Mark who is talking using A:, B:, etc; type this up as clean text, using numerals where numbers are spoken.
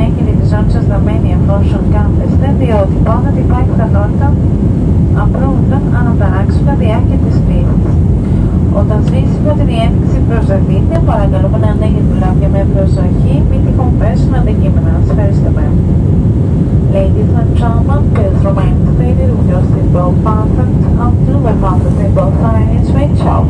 A: έχετε τη ζώνη σας δαμένη εφόσον κάθεστε, διότι πάντα υπάρχει πιθανότητα απρόβλεπτων αναταράξεων διάρκεια της πτήσης. Όταν σβήσει πρώτη διένδειξη προσδεθείτε, παρακαλούμε να ανοίγετε δουλάπια με προσοχή, μην τυχόν πέσουν αντικείμενα. Ευχαριστούμε. Ladies and gentlemen, please remain seated with your seatbelt fastened until the fasten seatbelt sign is switched off.